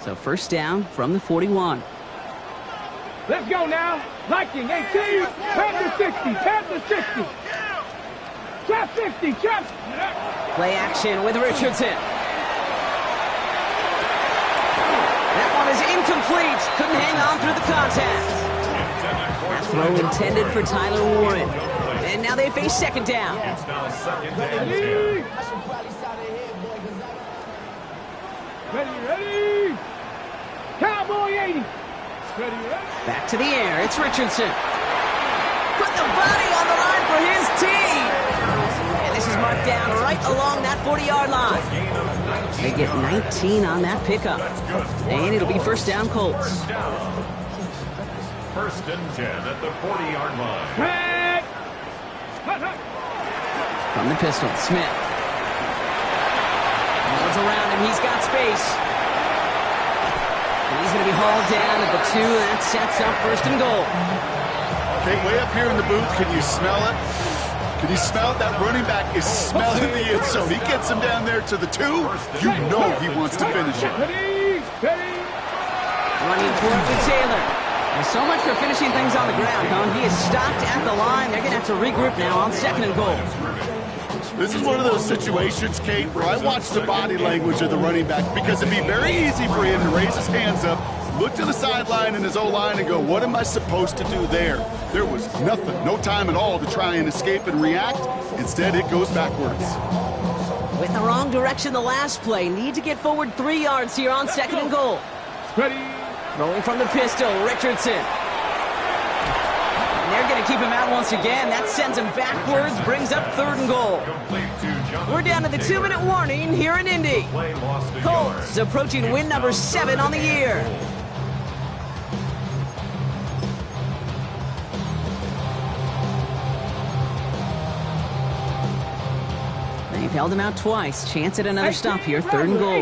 So first down from the 41. Let's go now. Liking 18. Panther 60. Panther 60. Trap 60. Trap. Play action with Richardson. That one is incomplete. Couldn't hang on through the contact. That throw intended for Tyler Warren. And now they face second down. It's now second and 10. Ready. Cowboy 80. Ready. Back to the air. It's Richardson. Put the body on the line for his team. And this is marked down right along that 40-yard line. They get 19 on that pickup. And it'll be first down Colts. First and 10 at the 40-yard line. From the pistol, Smith. Goes around him. He's got space. And he's going to be hauled down at the 2. That sets up first and goal. Okay, way up here in the booth, can you smell it? Can you smell it? That running back is smelling the end zone. He gets him down there to the 2. You know he wants to finish it. Running for it with Taylor. And so much for finishing things on the ground, huh? He is stopped at the line. They're going to have to regroup now on second and goal. This is one of those situations, Kate, where I watch the body language of the running back because it'd be very easy for him to raise his hands up, look to the sideline in his O-line and go, what am I supposed to do there? There was nothing, no time at all to try and escape and react. Instead, it goes backwards. With the wrong direction the last play. Need to get forward 3 yards here on second and goal. Ready. Throwing from the pistol, Richardson. And they're going to keep him out once again. That sends him backwards, brings up 3rd and goal. We're down to the 2-minute warning here in Indy. Colts approaching win number 7 on the year. They've held him out twice. Chance at another stop here. 3rd and goal.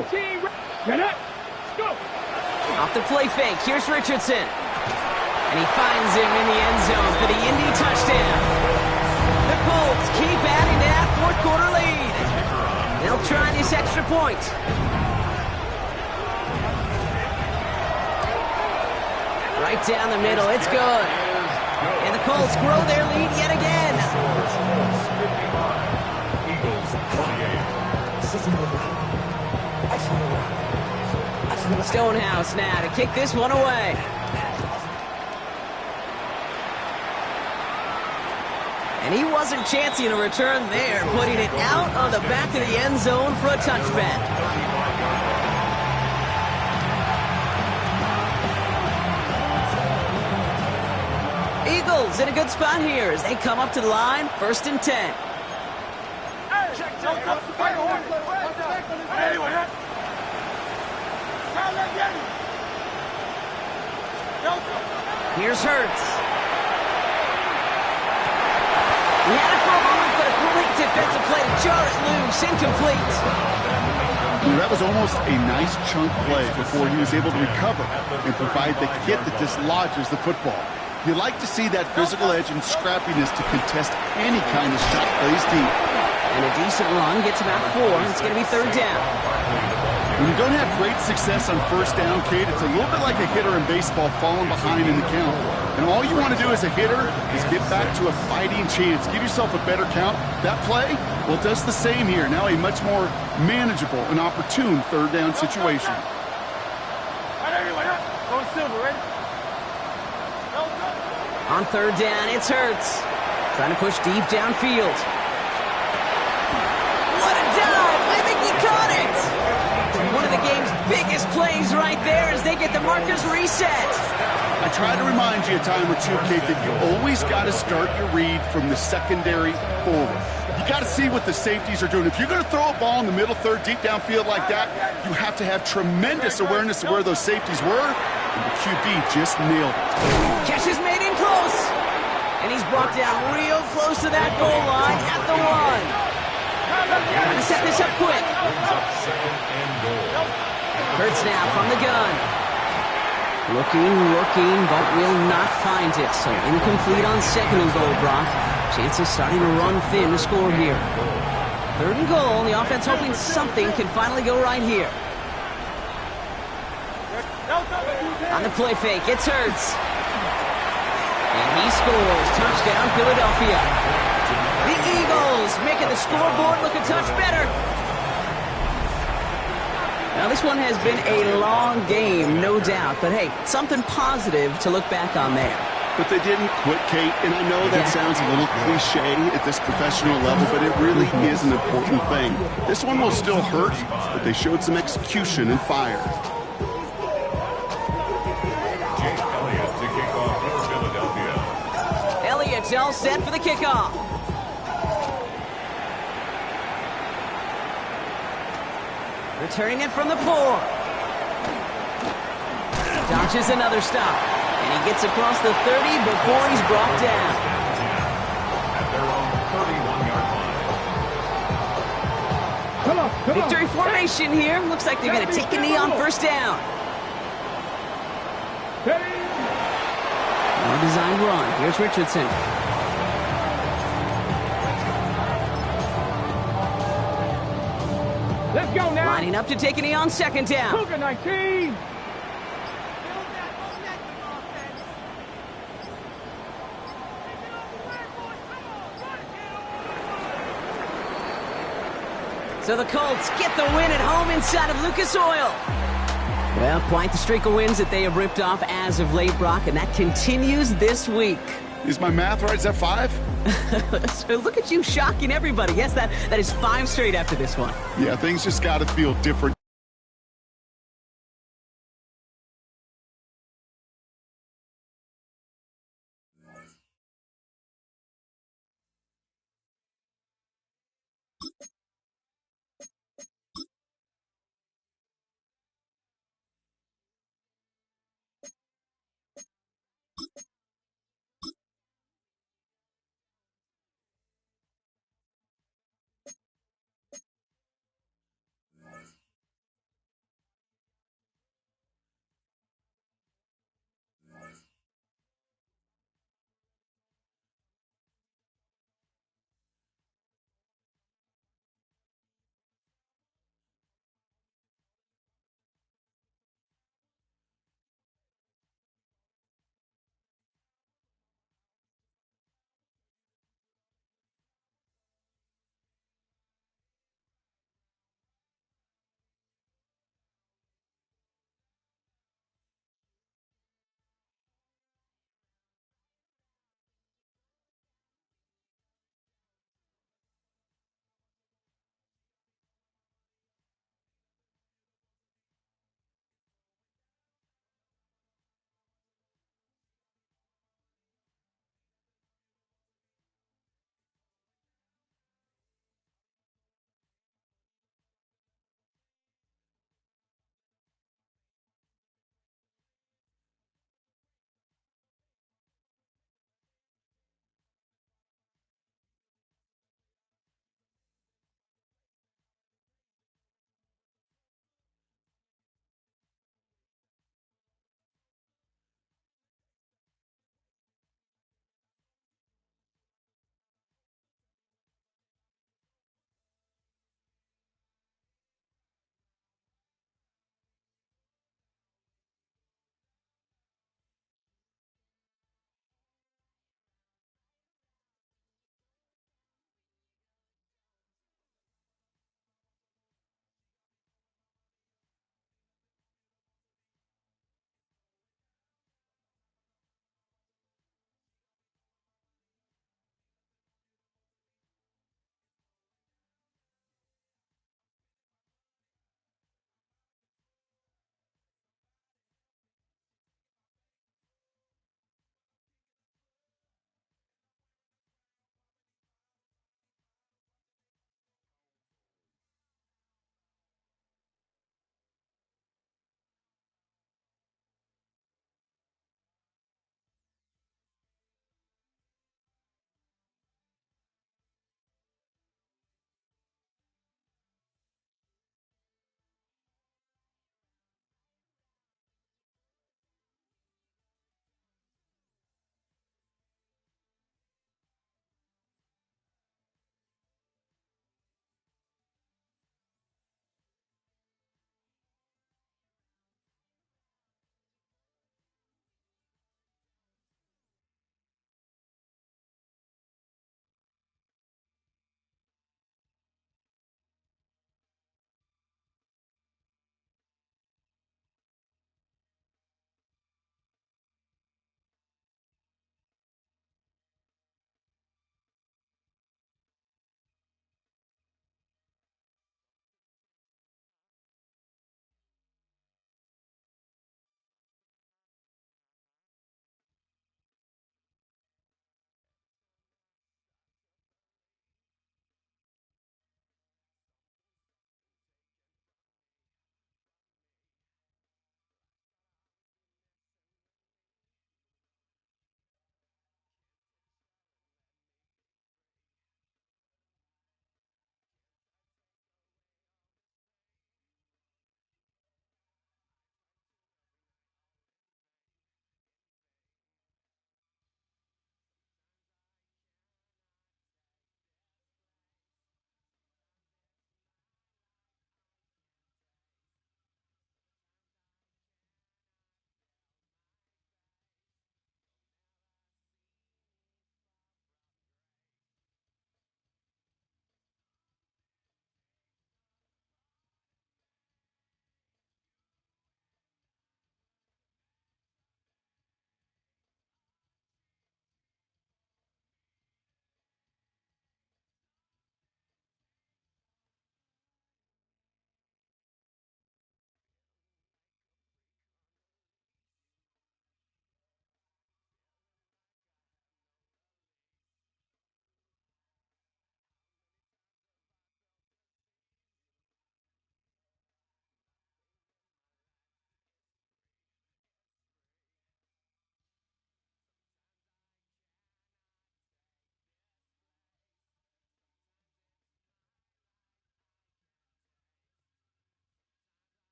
Off the play fake. Here's Richardson. And he finds him in the end zone for the Indy touchdown. The Colts keep adding to that 4th quarter lead. They'll try this extra point. Right down the middle. It's good. And the Colts grow their lead yet again. Stonehouse now to kick this one away. And he wasn't chancing a return there, putting it out on the back of the end zone for a touchback. Eagles in a good spot here as they come up to the line, 1st and 10. Here's Hurts. He had it for a moment, but a great defensive play to jar it loose. Incomplete. That was almost a nice chunk play before he was able to recover and provide the hit that dislodges the football. You like to see that physical edge and scrappiness to contest any kind of shot plays deep. And a decent run gets about 4. It's going to be 3rd down. When you don't have great success on 1st down, Kate, it's a little bit like a hitter in baseball falling behind in the count. And all you want to do as a hitter is get back to a fighting chance. Give yourself a better count. That play, well, it does the same here. Now a much more manageable and opportune 3rd down situation. On 3rd down, it's Hurts. Trying to push deep downfield. What a dive! I think he caught it! One of the game's biggest plays right there as they get the markers reset. I try to remind you a time or two, Kate, that you always got to start your read from the secondary forward. You got to see what the safeties are doing. If you're going to throw a ball in the middle third, deep downfield like that, you have to have tremendous awareness of where those safeties were, and the QB just nailed it. Catch is made in close, and he's brought down real close to that goal line at the 1. Trying to set this up quick. Hurts now from the gun. Looking, but will not find it. So incomplete on 2nd and goal, Brock. Chances starting to run thin to score here. 3rd and goal, and the offense hoping something can finally go right here. On the play fake, it's Hurts. And he scores. Touchdown, Philadelphia. The Eagles making the scoreboard look a touch better. Now, this one has been a long game, no doubt. But, hey, something positive to look back on there. But they didn't quit, Kate. And I know that sounds a little cliche at this professional level, but it really is an important thing. This one will still hurt, but they showed some execution and fire. Elliott's all set for the kickoff. Returning it from the 4. Dodges another stop. And he gets across the 30 before he's brought down. At their own 31-yard line. Come on. Victory formation here. Looks like they're going to take a knee on 1st down. Well-designed run. Here's Richardson. Let's go now. Lining up to take a knee on 2nd down. Cougar 19. So the Colts get the win at home inside of Lucas Oil. Well, quite the streak of wins that they have ripped off as of late, Brock, and that continues this week. Is my math right? Is that 5? So look at you shocking everybody. Yes, that is 5 straight after this one. Yeah, things just got to feel different.